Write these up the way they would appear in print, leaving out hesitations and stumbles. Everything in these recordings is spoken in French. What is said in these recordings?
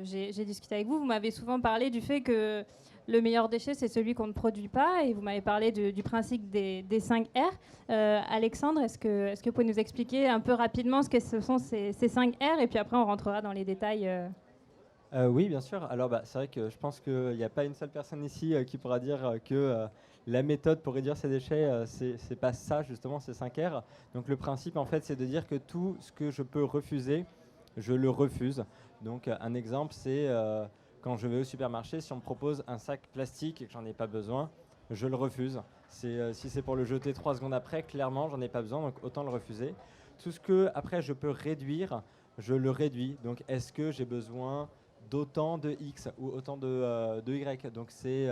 J'ai discuté avec vous, vous m'avez souvent parlé du fait que le meilleur déchet, c'est celui qu'on ne produit pas, et vous m'avez parlé du principe des 5 R. Alexandre, est-ce que vous pouvez nous expliquer un peu rapidement ce sont ces 5 R, et puis après on rentrera dans les détails. Oui, bien sûr. Alors, c'est vrai que je pense qu'il n'y a pas une seule personne ici qui pourra dire que la méthode pour réduire ses déchets, c'est pas ça, justement, c'est 5 R. Donc, le principe, en fait, c'est de dire que tout ce que je peux refuser, je le refuse. Donc, un exemple, c'est quand je vais au supermarché, si on me propose un sac plastique et que j'en ai pas besoin, je le refuse. Si c'est pour le jeter 3 secondes après, clairement, j'en ai pas besoin, donc autant le refuser. Tout ce que, après, je peux réduire, je le réduis. Donc, est-ce que j'ai besoin d'autant de X ou autant de Y. Donc c'est,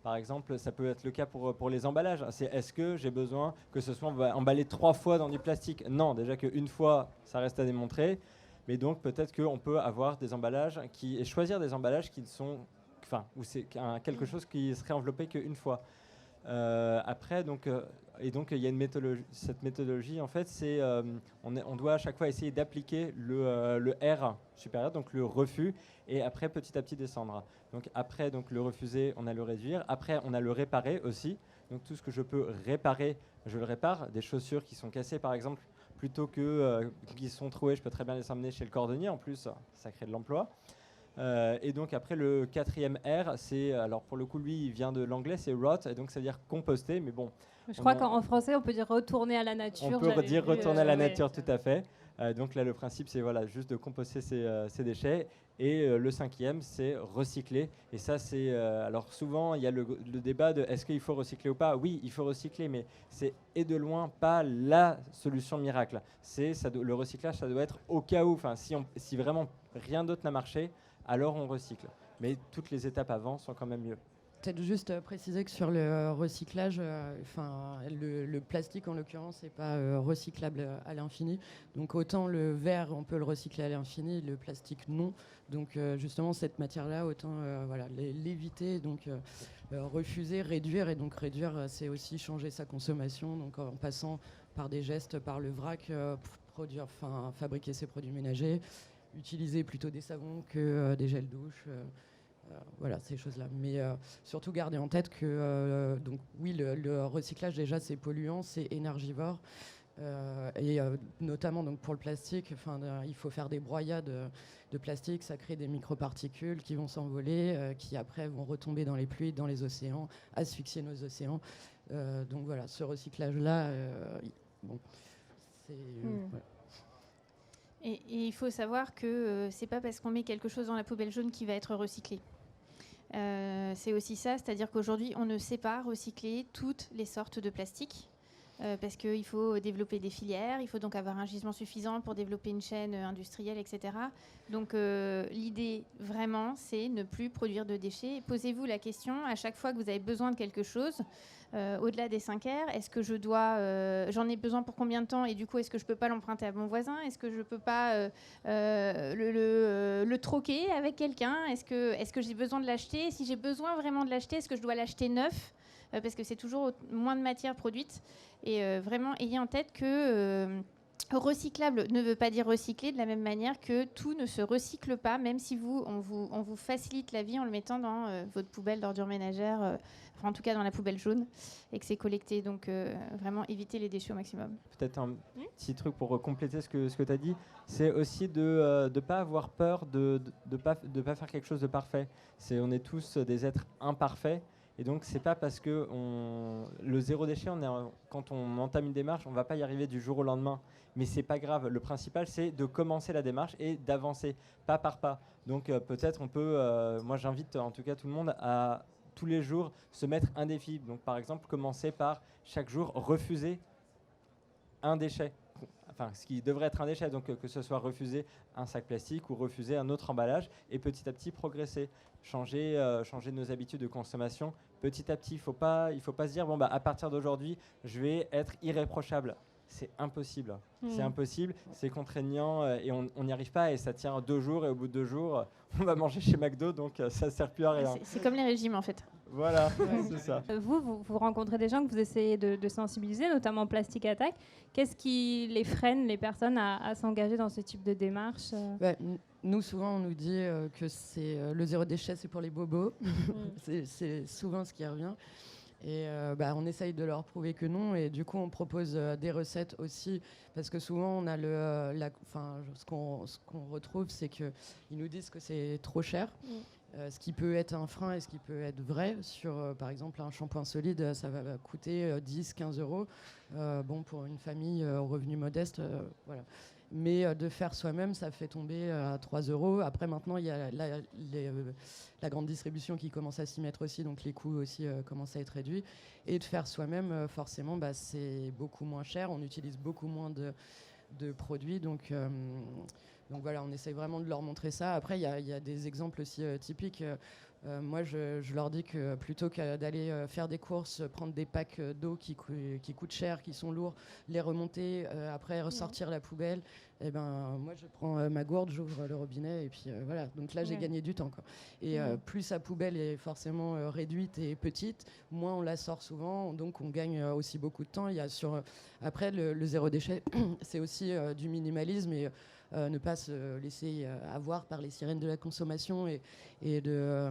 par exemple, ça peut être le cas pour les emballages. C'est est-ce que j'ai besoin que ce soit emballé 3 fois dans du plastique? Non, déjà qu'une fois, ça reste à démontrer. Mais donc peut-être qu'on peut avoir des emballages et choisir des emballages qui sont, enfin, où c'est quelque chose qui serait enveloppé qu'une fois. Après, et donc il y a une méthodologie. Cette méthodologie, en fait, c'est on doit à chaque fois essayer d'appliquer le R supérieur, donc le refus, et après petit à petit descendre. Donc après, donc le refuser, on a le réduire. Après, on a le réparer aussi. Donc tout ce que je peux réparer, je le répare. Des chaussures qui sont cassées, par exemple, plutôt que qui sont trouées, je peux très bien les emmener chez le cordonnier. En plus, ça crée de l'emploi. Et donc après le quatrième R, c'est alors pour le coup lui il vient de l'anglais, c'est rot, et donc ça veut dire composter, mais bon. Je crois qu'en français, on peut dire retourner à la nature. On peut dire retourner à la ouais. nature, tout à fait. Donc là le principe c'est voilà juste de composter ces déchets. Et le cinquième c'est recycler. Et ça c'est alors souvent il y a le débat de est-ce qu'il faut recycler ou pas. Oui il faut recycler, mais c'est et de loin pas la solution miracle. Le recyclage ça doit être au cas où. Enfin si vraiment rien d'autre n'a marché, alors on recycle. Mais toutes les étapes avant sont quand même mieux. Peut-être juste préciser que sur le recyclage, le plastique en l'occurrence n'est pas recyclable à l'infini. Donc autant le verre, on peut le recycler à l'infini, le plastique non. Donc justement cette matière-là, autant l'éviter, donc refuser, réduire. Et donc réduire, c'est aussi changer sa consommation, donc en passant par des gestes, par le vrac, pour fabriquer ses produits ménagers, utiliser plutôt des savons que des gels douche. Voilà, ces choses-là. Mais surtout garder en tête que donc, oui, le recyclage, déjà, c'est polluant, c'est énergivore. Et notamment donc, pour le plastique, il faut faire des broyades de plastique, ça crée des microparticules qui vont s'envoler, qui après vont retomber dans les pluies, dans les océans, asphyxier nos océans. Donc voilà, ce recyclage-là, bon, c'est... Voilà. Et il faut savoir que c'est pas parce qu'on met quelque chose dans la poubelle jaune qui va être recyclé. C'est aussi ça, c'est-à-dire qu'aujourd'hui, on ne sait pas recycler toutes les sortes de plastique. Parce qu'il faut développer des filières, il faut donc avoir un gisement suffisant pour développer une chaîne industrielle, etc. Donc l'idée vraiment, c'est ne plus produire de déchets. Posez-vous la question à chaque fois que vous avez besoin de quelque chose, au-delà des 5 R, est-ce que j'en ai besoin pour combien de temps, et du coup est-ce que je peux pas l'emprunter à mon voisin, est-ce que je peux pas le troquer avec quelqu'un, est-ce que j'ai besoin de l'acheter, si j'ai besoin vraiment de l'acheter, est-ce que je dois l'acheter neuf, parce que c'est toujours moins de matière produite. Et vraiment, ayez en tête que recyclable ne veut pas dire recycler, de la même manière que tout ne se recycle pas, même si on vous facilite la vie en le mettant dans votre poubelle d'ordures ménagères, en tout cas dans la poubelle jaune, et que c'est collecté. Donc vraiment, évitez les déchets au maximum. Peut-être un petit truc pour compléter ce que tu as dit, c'est aussi de ne pas avoir peur de pas faire quelque chose de parfait. On est tous des êtres imparfaits. Et donc, c'est pas parce que le zéro déchet, quand on entame une démarche, on va pas y arriver du jour au lendemain. Mais c'est pas grave. Le principal, c'est de commencer la démarche et d'avancer, pas par pas. Donc, peut-être on peut. Moi, j'invite en tout cas tout le monde à tous les jours se mettre un défi. Donc, par exemple, commencer par chaque jour refuser un déchet. Enfin, ce qui devrait être un déchet, donc que ce soit refuser un sac plastique ou refuser un autre emballage, et petit à petit progresser, changer nos habitudes de consommation petit à petit. Il faut pas se dire bon à partir d'aujourd'hui je vais être irréprochable. c'est impossible. C'est impossible, c'est contraignant et on n'y arrive pas et ça tient 2 jours et au bout de 2 jours, on va manger chez McDo donc ça ne sert plus à rien. C'est comme les régimes en fait. Voilà, c'est ça. Vous rencontrez des gens que vous essayez de sensibiliser, notamment Plastic Attack. Qu'est-ce qui les freine, les personnes, à s'engager dans ce type de démarche Nous, souvent, on nous dit que c'est le zéro déchet, c'est pour les bobos. C'est souvent ce qui revient. Et on essaye de leur prouver que non. Et du coup, on propose des recettes aussi. Parce que souvent, on a ce qu'on retrouve, c'est qu'ils nous disent que c'est trop cher. Ce qui peut être un frein et ce qui peut être vrai. Sur, par exemple, un shampoing solide, ça va coûter 10-15 euros. Pour une famille aux revenus modestes, voilà. Mais de faire soi-même, ça fait tomber à 3 euros. Après, maintenant, il y a la grande distribution qui commence à s'y mettre aussi, donc les coûts aussi commencent à être réduits. Et de faire soi-même, forcément, c'est beaucoup moins cher. On utilise beaucoup moins de produits. Donc voilà, on essaye vraiment de leur montrer ça. Après, il y a des exemples aussi typiques. Moi, je leur dis que plutôt que d'aller faire des courses, prendre des packs d'eau qui coûtent cher, qui sont lourds, les remonter, après ressortir la poubelle, moi, je prends ma gourde, j'ouvre le robinet et puis voilà. Donc là, j'ai gagné du temps, quoi. Et plus sa poubelle est forcément réduite et petite, moins on la sort souvent, donc on gagne aussi beaucoup de temps. Il y a après, le zéro déchet, c'est aussi du minimalisme et ne pas se laisser avoir par les sirènes de la consommation et de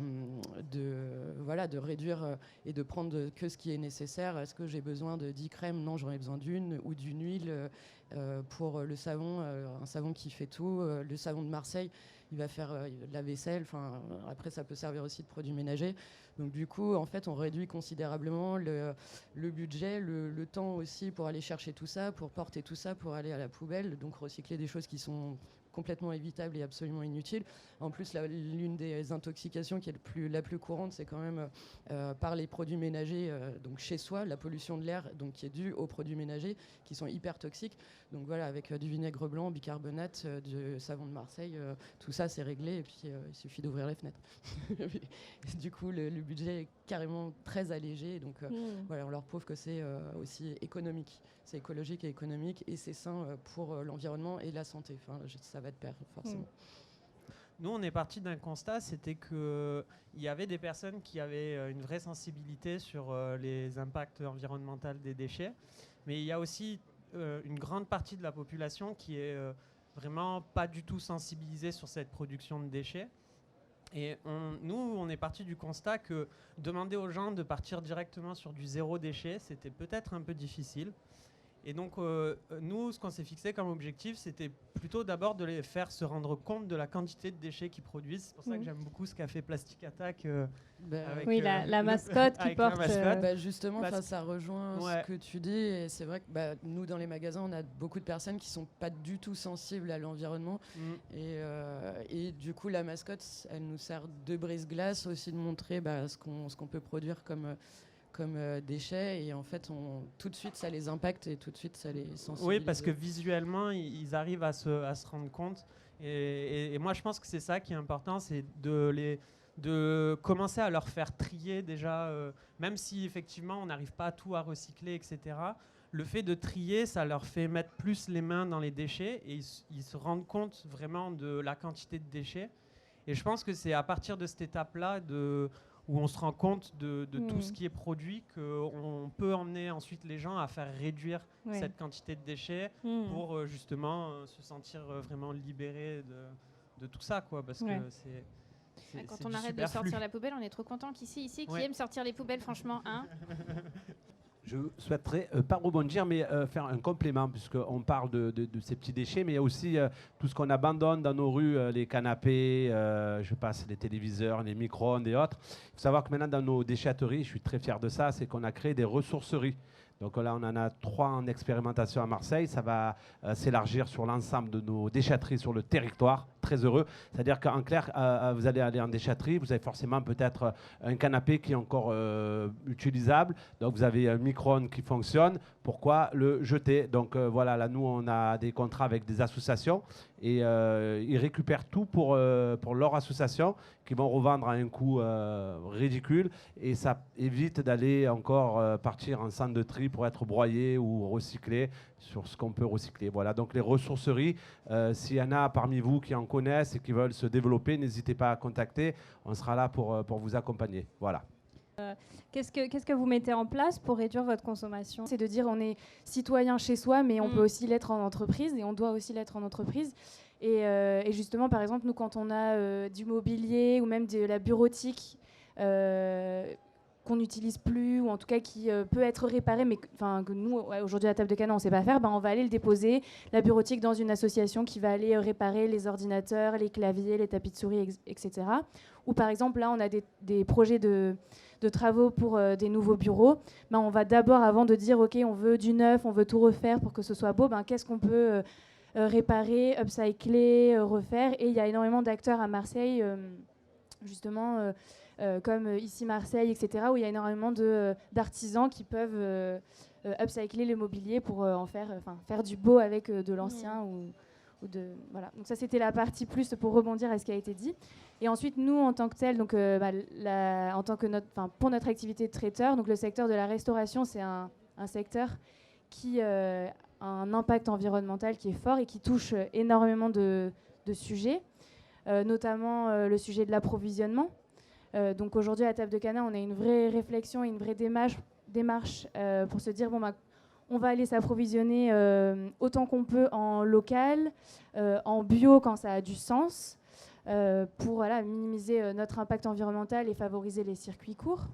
réduire et de prendre que ce qui est nécessaire. Est-ce que j'ai besoin de 10 crèmes ? Non, j'en ai besoin d'une, ou d'une huile pour le savon, un savon qui fait tout. Le savon de Marseille, il va faire la vaisselle. Après, ça peut servir aussi de produit ménager. Donc du coup, en fait, on réduit considérablement le budget, le temps aussi pour aller chercher tout ça, pour porter tout ça, pour aller à la poubelle. Donc recycler des choses qui sont complètement évitables et absolument inutiles. En plus, l'une des intoxications qui est la plus courante, c'est quand même par les produits ménagers, donc chez soi, la pollution de l'air, donc qui est due aux produits ménagers, qui sont hyper toxiques. Donc voilà, avec du vinaigre blanc, bicarbonate, du savon de Marseille, tout ça c'est réglé et puis il suffit d'ouvrir les fenêtres. Du coup, le budget est carrément très allégé. Donc voilà, on leur prouve que c'est aussi économique. C'est écologique et économique et c'est sain pour l'environnement et la santé. Ça va de pair, forcément. Nous, on est parti d'un constat, c'était qu'il y avait des personnes qui avaient une vraie sensibilité sur les impacts environnementaux des déchets, mais il y a aussi une grande partie de la population qui est vraiment pas du tout sensibilisée sur cette production de déchets. Et on est parti du constat que demander aux gens de partir directement sur du zéro déchet, c'était peut-être un peu difficile. Et donc, nous, ce qu'on s'est fixé comme objectif, c'était plutôt d'abord de les faire se rendre compte de la quantité de déchets qu'ils produisent. C'est pour ça que j'aime beaucoup ce qu'a fait Plastic Attack. Avec, la mascotte qui porte... Justement, ça rejoint ce que tu dis. Et c'est vrai que nous, dans les magasins, on a beaucoup de personnes qui ne sont pas du tout sensibles à l'environnement. Et du coup, la mascotte, elle nous sert de brise-glace aussi de montrer ce qu'on peut produire comme déchets, et en fait tout de suite ça les impacte et tout de suite ça les sensibilise. Oui, parce que visuellement ils arrivent à se rendre compte et moi je pense que c'est ça qui est important, c'est de commencer à leur faire trier déjà, même si effectivement on n'arrive pas à tout à recycler, etc. Le fait de trier, ça leur fait mettre plus les mains dans les déchets et ils se rendent compte vraiment de la quantité de déchets. Et je pense que c'est à partir de cette étape-là où on se rend compte de tout ce qui est produit, qu'on peut emmener ensuite les gens à faire réduire cette quantité de déchets pour justement se sentir vraiment libérés de tout ça, quoi, parce que quand on arrête de sortir la poubelle, on est trop content qu'ici, qui aime sortir les poubelles, franchement, hein. Je souhaiterais pas rebondir, mais faire un complément, puisqu'on parle de ces petits déchets, mais il y a aussi tout ce qu'on abandonne dans nos rues, les canapés, je passe les téléviseurs, les micro-ondes et autres. Il faut savoir que maintenant, dans nos déchetteries, je suis très fier de ça, c'est qu'on a créé des ressourceries. Donc là, on en a 3 en expérimentation à Marseille. Ça va s'élargir sur l'ensemble de nos déchetteries sur le territoire. Très heureux. C'est-à-dire qu'en clair, vous allez aller en déchetterie, vous avez forcément peut-être un canapé qui est encore utilisable. Donc vous avez un micro-ondes qui fonctionne. Pourquoi le jeter? Donc voilà, là nous on a des contrats avec des associations et ils récupèrent tout pour leur association qui vont revendre à un coût ridicule et ça évite d'aller encore partir en centre de tri pour être broyé ou recyclé sur ce qu'on peut recycler. Voilà, donc les ressourceries, s'il y en a parmi vous qui en connaissent et qui veulent se développer, n'hésitez pas à contacter, on sera là pour vous accompagner. Voilà. Qu'est-ce que vous mettez en place pour réduire votre consommation? C'est de dire on est citoyen chez soi, mais on peut aussi l'être en entreprise et on doit aussi l'être en entreprise. Et justement, par exemple, nous, quand on a du mobilier ou même de la bureautique qu'on n'utilise plus ou en tout cas qui peut être réparé, mais que nous, aujourd'hui, à Table de Canard, on ne sait pas faire, on va aller le déposer, la bureautique, dans une association qui va aller réparer les ordinateurs, les claviers, les tapis de souris, etc. Ou par exemple, là, on a des projets de travaux pour des nouveaux bureaux. On va d'abord, avant de dire, OK, on veut du neuf, on veut tout refaire pour que ce soit beau, qu'est-ce qu'on peut réparer, upcycler, refaire. Et il y a énormément d'acteurs à Marseille, justement, comme ici Marseille, etc., où il y a énormément d'artisans qui peuvent upcycler le mobilier pour en faire du beau avec de l'ancien. Voilà. Donc ça, c'était la partie plus pour rebondir à ce qui a été dit. Et ensuite, nous, en tant que tel, donc, pour notre activité de traiteur, donc le secteur de la restauration, c'est un secteur qui a un impact environnemental qui est fort et qui touche énormément de sujets, notamment le sujet de l'approvisionnement. Donc aujourd'hui, à Table de Canard, on a une vraie réflexion et une vraie démarche pour se dire, on va aller s'approvisionner autant qu'on peut en local, en bio quand ça a du sens, pour minimiser notre impact environnemental et favoriser les circuits courts.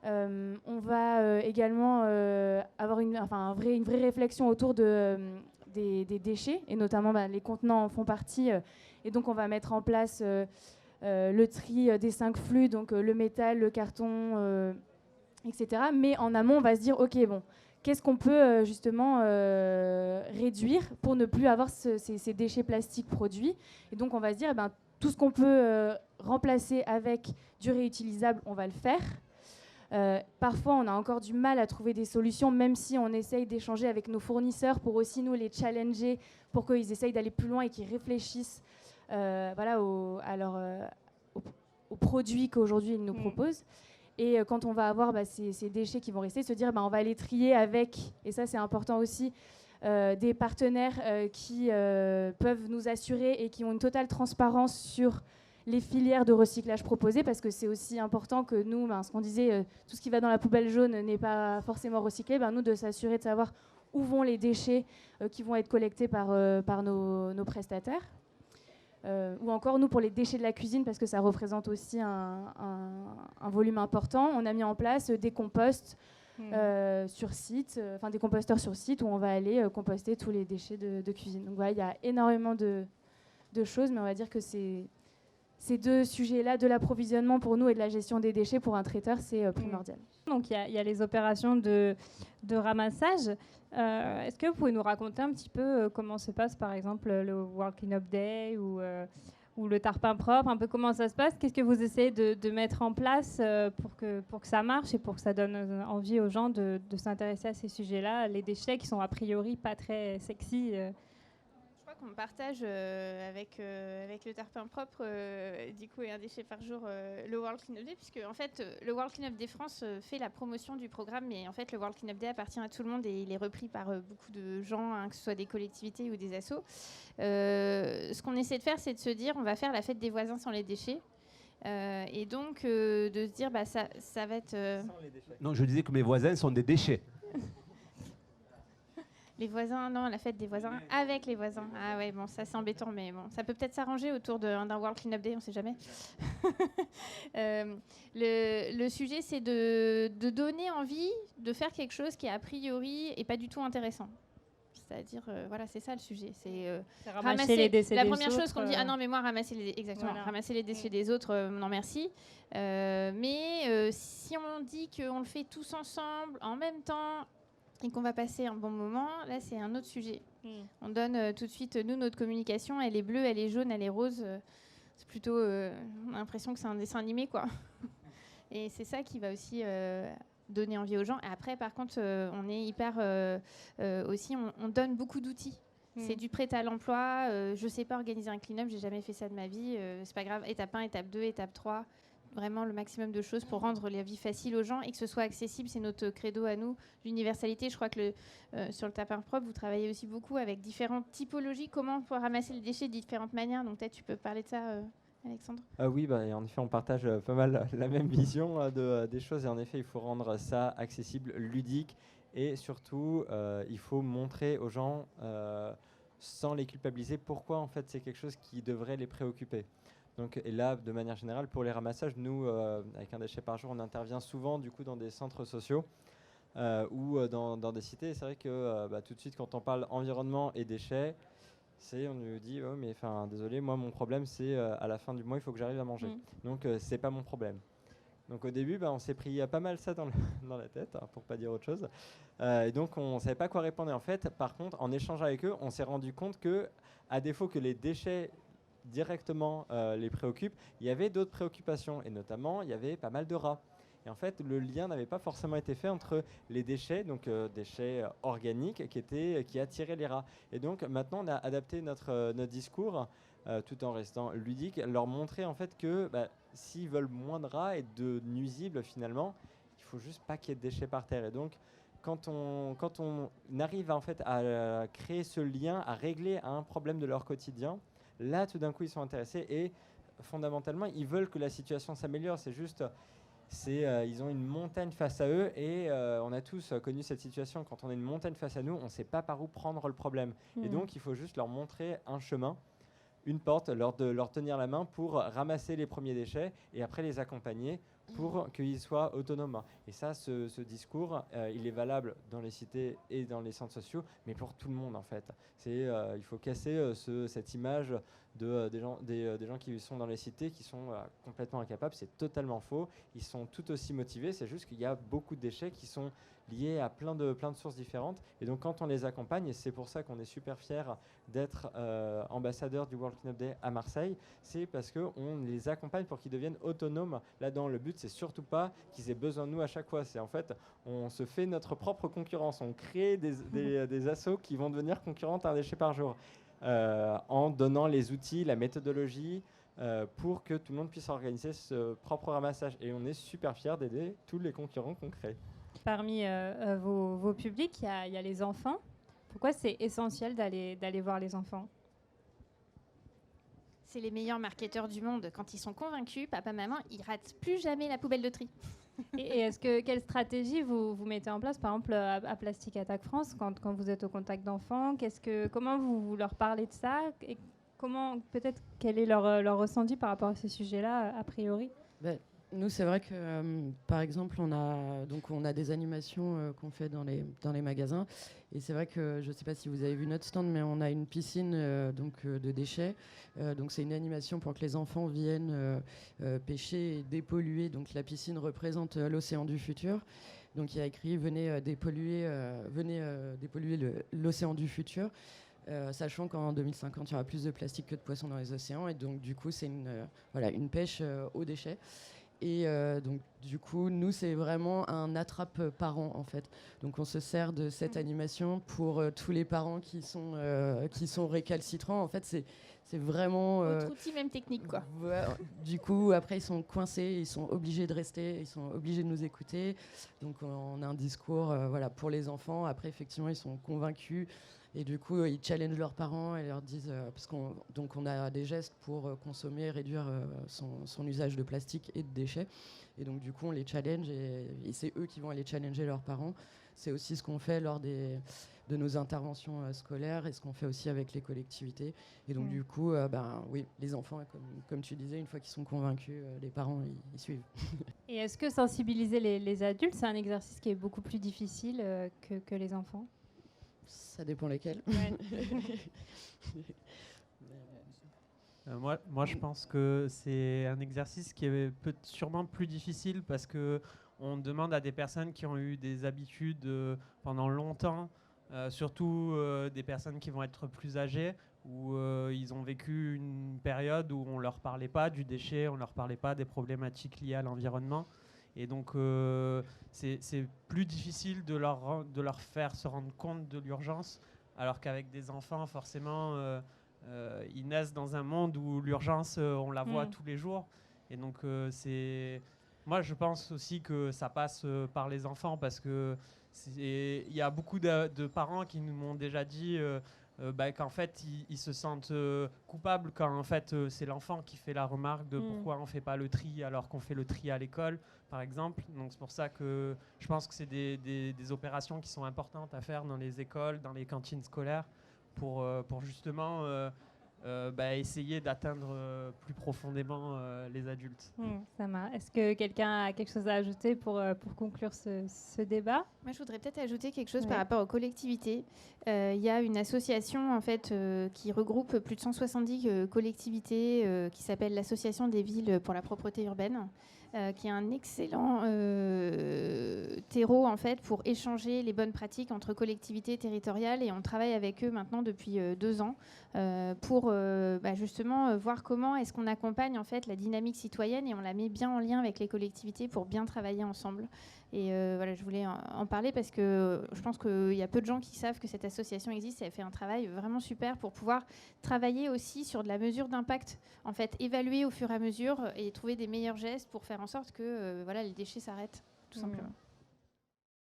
On va également avoir une vraie réflexion autour des déchets, et notamment les contenants en font partie. Et donc on va mettre en place le tri des 5 flux, donc le métal, le carton, etc. Mais en amont, on va se dire, OK, qu'est-ce qu'on peut justement réduire pour ne plus avoir ces déchets plastiques produits? Et donc on va se dire, tout ce qu'on peut remplacer avec du réutilisable, on va le faire. Parfois, on a encore du mal à trouver des solutions, même si on essaye d'échanger avec nos fournisseurs pour aussi nous les challenger, pour qu'ils essayent d'aller plus loin et qu'ils réfléchissent aux produits qu'aujourd'hui ils nous proposent. Et quand on va avoir ces déchets qui vont rester, se dire on va les trier avec, et ça c'est important aussi, des partenaires qui peuvent nous assurer et qui ont une totale transparence sur les filières de recyclage proposées, parce que c'est aussi important que nous, ce qu'on disait, tout ce qui va dans la poubelle jaune n'est pas forcément recyclé, nous de s'assurer de savoir où vont les déchets qui vont être collectés par nos prestataires. Ou encore, nous, pour les déchets de la cuisine, parce que ça représente aussi un volume important, on a mis en place des composts sur site, des composteurs sur site où on va aller composter tous les déchets de cuisine. Donc voilà, il y a énormément de choses, mais on va dire que ces deux sujets-là, de l'approvisionnement pour nous et de la gestion des déchets pour un traiteur, c'est primordial. Donc il y a les opérations de ramassage. Est-ce que vous pouvez nous raconter un petit peu comment se passe par exemple le World Cleanup Day ou le tarpin propre, un peu comment ça se passe? Qu'est-ce que vous essayez de mettre en place pour que ça marche et pour que ça donne envie aux gens de s'intéresser à ces sujets-là, les déchets qui sont a priori pas très sexy? Je crois qu'on partage avec le tarpin propre, du coup, et un déchet par jour, le World Cleanup Day, puisque en fait, le World Cleanup Day France fait la promotion du programme, mais en fait, le World Cleanup Day appartient à tout le monde et il est repris par beaucoup de gens, que ce soit des collectivités ou des assos. Ce qu'on essaie de faire, c'est de se dire, on va faire la fête des voisins sans les déchets. Et donc, de se dire, ça va être... Sans les déchets. Non, je disais que mes voisins sont des déchets. Les voisins, non, la fête des voisins avec les voisins. Ah ouais, ça c'est embêtant, mais bon, ça peut peut-être s'arranger autour d'un World Cleanup Day, on ne sait jamais. Le sujet, c'est de donner envie de faire quelque chose qui a priori est pas du tout intéressant. C'est-à-dire, c'est ça le sujet. C'est ramasser les déchets des autres. La première chose qu'on dit, non, mais moi, ramasser les déchets des autres, non merci. Mais si on dit qu'on le fait tous ensemble, en même temps, et qu'on va passer un bon moment, là, c'est un autre sujet. On donne tout de suite, nous, notre communication, elle est bleue, elle est jaune, elle est rose. C'est plutôt... on a l'impression que c'est un dessin animé, quoi. Et c'est ça qui va aussi donner envie aux gens. Et après, par contre, on est hyper aussi, on donne beaucoup d'outils. C'est du prêt à l'emploi. Je ne sais pas organiser un clean-up, j'ai jamais fait ça de ma vie. C'est pas grave. Étape 1, étape 2, étape 3. Vraiment le maximum de choses pour rendre la vie facile aux gens et que ce soit accessible. C'est notre credo à nous, l'universalité. Je crois que sur le tapin propre, vous travaillez aussi beaucoup avec différentes typologies. Comment on peut ramasser les déchets de différentes manières. Donc peut-être tu peux parler de ça, Alexandre. Oui, et en effet, on partage pas mal la même vision des choses. Et en effet, il faut rendre ça accessible, ludique. Et surtout, il faut montrer aux gens, sans les culpabiliser, pourquoi en fait c'est quelque chose qui devrait les préoccuper. Donc, et là, de manière générale, pour les ramassages, nous, avec un déchet par jour, on intervient souvent du coup dans des centres sociaux ou dans des cités. C'est vrai que tout de suite, quand on parle environnement et déchets, on nous dit oh, mais désolé, moi mon problème c'est à la fin du mois il faut que j'arrive à manger. Donc c'est pas mon problème. Donc au début, on s'est pris pas mal ça dans la tête, pour pas dire autre chose. Et donc on savait pas quoi répondre. Et en fait, par contre, en échangeant avec eux, on s'est rendu compte que, à défaut que les déchets directement les préoccupent, il y avait d'autres préoccupations. Et notamment, il y avait pas mal de rats. Et en fait, le lien n'avait pas forcément été fait entre les déchets, donc déchets organiques, qui attiraient les rats. Et donc maintenant, on a adapté notre discours tout en restant ludique, leur montrer en fait que s'ils veulent moins de rats et de nuisibles finalement, il faut juste pas qu'il y ait de déchets par terre. Et donc quand on arrive en fait à créer ce lien, à régler un problème de leur quotidien, là tout d'un coup ils sont intéressés et fondamentalement ils veulent que la situation s'améliore. C'est juste ils ont une montagne face à eux et on a tous connu cette situation. Quand on a une montagne face à nous, on ne sait pas par où prendre le problème. Et donc il faut juste leur montrer un chemin, une porte, leur tenir la main pour ramasser les premiers déchets et après les accompagner pour qu'ils soient autonomes. Et ça, ce discours, il est valable dans les cités et dans les centres sociaux, mais pour tout le monde en fait. Il faut casser cette image des gens qui sont dans les cités qui sont complètement incapables. C'est totalement faux. Ils sont tout aussi motivés. C'est juste qu'il y a beaucoup de déchets qui sont liés à plein de sources différentes. Et donc quand on les accompagne, et c'est pour ça qu'on est super fiers d'être ambassadeur du World Cleanup Day à Marseille, c'est parce qu'on les accompagne pour qu'ils deviennent autonomes là-dedans. Le but, c'est surtout pas qu'ils aient besoin de nous à chaque fois. C'est en fait, on se fait notre propre concurrence. On crée des assos qui vont devenir concurrentes à un déchet par jour en donnant les outils, la méthodologie pour que tout le monde puisse organiser ce propre ramassage. Et on est super fiers d'aider tous les concurrents qu'on crée. Parmi vos publics, il y a les enfants. Pourquoi c'est essentiel d'aller voir les enfants ? C'est les meilleurs marketeurs du monde. Quand ils sont convaincus, papa, maman, ils ratent plus jamais la poubelle de tri. Et quelle stratégie vous mettez en place, par exemple, à Plastic Attack France, quand vous êtes au contact d'enfants ? Comment vous leur parlez de ça ? Et quel est leur ressenti par rapport à ces sujets-là, a priori ? Nous, c'est vrai que, par exemple, on a des animations qu'on fait dans les magasins. Et c'est vrai que, je ne sais pas si vous avez vu notre stand, mais on a une piscine de déchets. Donc, c'est une animation pour que les enfants viennent pêcher et dépolluer. Donc, la piscine représente l'océan du futur. Donc, il y a écrit « Venez dépolluer l'océan du futur ». Sachant qu'en 2050, il y aura plus de plastique que de poissons dans les océans. Et donc, du coup, c'est une pêche aux déchets. Et donc, du coup, nous, c'est vraiment un attrape-parents, en fait. Donc, on se sert de cette animation pour tous les parents qui sont récalcitrants. En fait, c'est vraiment... Autre outil, même technique, quoi. Du coup, après, ils sont coincés, ils sont obligés de rester, ils sont obligés de nous écouter. Donc, on a un discours pour les enfants. Après, effectivement, ils sont convaincus. Et du coup, ils challengent leurs parents et leur disent... parce qu'on a des gestes pour consommer, réduire son usage de plastique et de déchets. Et donc, du coup, on les challenge et c'est eux qui vont aller challenger leurs parents. C'est aussi ce qu'on fait lors de nos interventions scolaires et ce qu'on fait aussi avec les collectivités. Et donc, du coup, oui, les enfants, comme tu disais, une fois qu'ils sont convaincus, les parents, ils suivent. Et est-ce que sensibiliser les adultes, c'est un exercice qui est beaucoup plus difficile que les enfants ? Ça dépend lesquels. Ouais. Moi, je pense que c'est un exercice qui est sûrement plus difficile parce que on demande à des personnes qui ont eu des habitudes pendant longtemps, surtout des personnes qui vont être plus âgées, où ils ont vécu une période où on leur parlait pas du déchet, on leur parlait pas des problématiques liées à l'environnement. Et donc, c'est plus difficile de leur faire se rendre compte de l'urgence, alors qu'avec des enfants, forcément, ils naissent dans un monde où l'urgence, on la voit tous les jours. Et donc, moi, je pense aussi que ça passe par les enfants, parce que il y a beaucoup de parents qui nous m'ont déjà dit qu'en fait, ils se sentent coupables quand en fait, c'est l'enfant qui fait la remarque de pourquoi on ne fait pas le tri alors qu'on fait le tri à l'école, par exemple. Donc c'est pour ça que je pense que c'est des opérations qui sont importantes à faire dans les écoles, dans les cantines scolaires, pour justement essayer d'atteindre plus profondément les adultes. Ça marche. Est-ce que quelqu'un a quelque chose à ajouter pour conclure ce débat ? Moi, je voudrais peut-être ajouter quelque chose par rapport aux collectivités. Il y a une association en fait, qui regroupe plus de 170 collectivités qui s'appelle l'Association des villes pour la propreté urbaine, qui est un excellent terreau en fait, pour échanger les bonnes pratiques entre collectivités territoriales. Et on travaille avec eux maintenant depuis 2 ans pour justement voir comment est-ce qu'on accompagne en fait, la dynamique citoyenne et on la met bien en lien avec les collectivités pour bien travailler ensemble. Et voilà, je voulais en parler parce que je pense qu'il y a peu de gens qui savent que cette association existe. Elle fait un travail vraiment super pour pouvoir travailler aussi sur de la mesure d'impact, en fait, évaluer au fur et à mesure et trouver des meilleurs gestes pour faire en sorte que les déchets s'arrêtent, tout simplement.